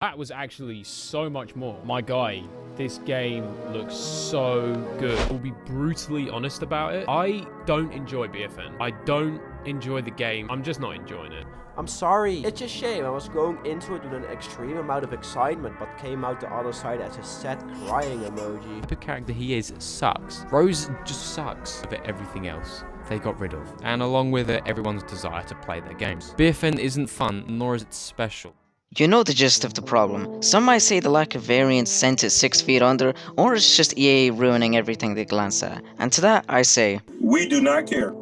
That was actually so much more. My guy, this game looks so good. I'll be brutally honest about it. I don't enjoy BFN. I don't enjoy the game. I'm just not enjoying it. I'm sorry, it's a shame. I was going into it with an extreme amount of excitement, but came out the other side as a sad crying emoji. The character he is sucks. Rose just sucks. But everything else they got rid of. And along with it, everyone's desire to play their games. BFN isn't fun, nor is it special. You know the gist of the problem. Some might say the lack of variance sent it 6 feet under, or it's just EA ruining everything they glance at. And to that I say, we do not care.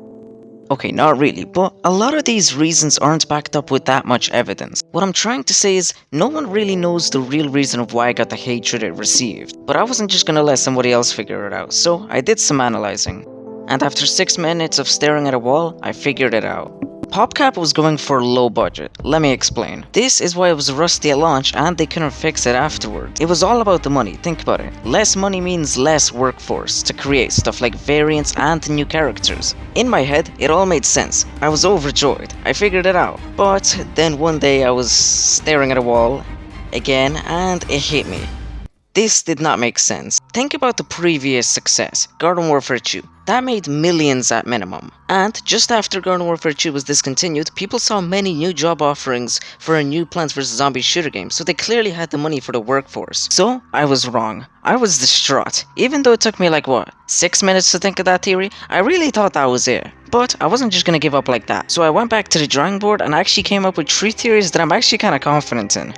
Okay, not really, but a lot of these reasons aren't backed up with that much evidence. What I'm trying to say is, no one really knows the real reason of why I got the hatred it received. But I wasn't just gonna let somebody else figure it out, so I did some analyzing. And after 6 minutes of staring at a wall, I figured it out. PopCap was going for low budget. Let me explain. This is why it was rusty at launch and they couldn't fix it afterward. It was all about the money, think about it. Less money means less workforce to create stuff like variants and new characters. In my head, it all made sense. I was overjoyed. I figured it out. But then one day I was staring at a wall again and it hit me. This did not make sense. Think about the previous success, Garden Warfare 2. That made millions at minimum. And just after Garden Warfare 2 was discontinued, people saw many new job offerings for a new Plants vs Zombies shooter game, so they clearly had the money for the workforce. So, I was wrong. I was distraught. Even though it took me like what, 6 minutes to think of that theory, I really thought that was it. But I wasn't just gonna give up like that. So I went back to the drawing board and I actually came up with 3 theories that I'm actually kinda confident in.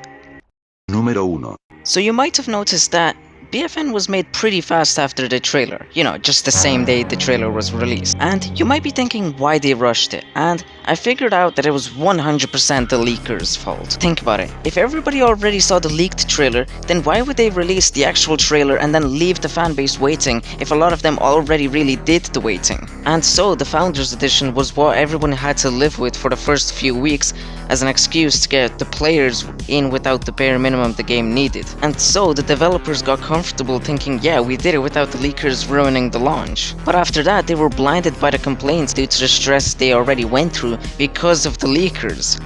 Número 1. So you might have noticed that BFN was made pretty fast after the trailer, you know, just the same day the trailer was released. And you might be thinking why they rushed it, and I figured out that it was 100% the leakers' fault. Think about it, if everybody already saw the leaked trailer, then why would they release the actual trailer and then leave the fanbase waiting if a lot of them already really did the waiting? And so the Founders Edition was what everyone had to live with for the first few weeks as an excuse to get the players in without the bare minimum the game needed. And so the developers got comfortable thinking, yeah, we did it without the leakers ruining the launch. But after that, they were blinded by the complaints due to the stress they already went through because of the leakers.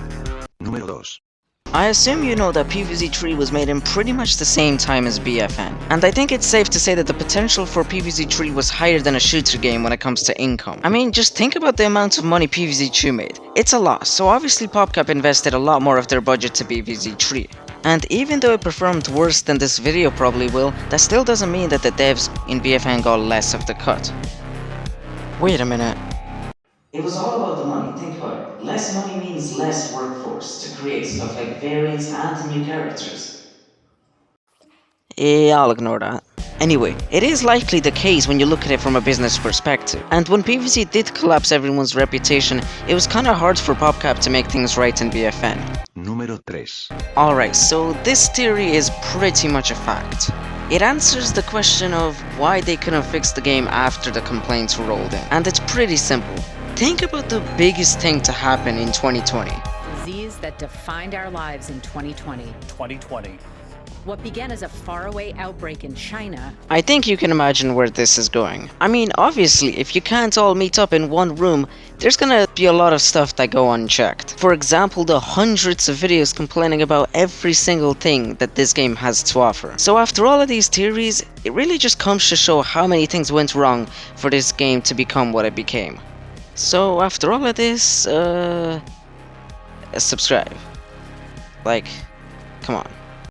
Número 2. I assume you know that PVZ 3 was made in pretty much the same time as BFN, and I think it's safe to say that the potential for PVZ 3 was higher than a shooter game when it comes to income. I mean, just think about the amount of money PVZ 2 made. It's a lot, so obviously PopCap invested a lot more of their budget to PVZ 3. And even though it performed worse than this video probably will, that still doesn't mean that the devs in BFN got less of the cut. Wait a minute. It was all about the money, think about it. Less money means less workforce to create stuff like variants and new characters. I'll ignore that. Anyway, it is likely the case when you look at it from a business perspective. And when PVZ did collapse everyone's reputation, it was kinda hard for PopCap to make things right in BFN. Número 3. Alright, so this theory is pretty much a fact. It answers the question of why they couldn't fix the game after the complaints rolled in. And it's pretty simple. Think about the biggest thing to happen in 2020. Disease that defined our lives in 2020. 2020. What began as a faraway outbreak in China. I think you can imagine where this is going. I mean, obviously, if you can't all meet up in one room, there's gonna be a lot of stuff that go unchecked. For example, the hundreds of videos complaining about every single thing that this game has to offer. So after all of these theories, it really just comes to show how many things went wrong for this game to become what it became. So after all of this, subscribe. Like, come on.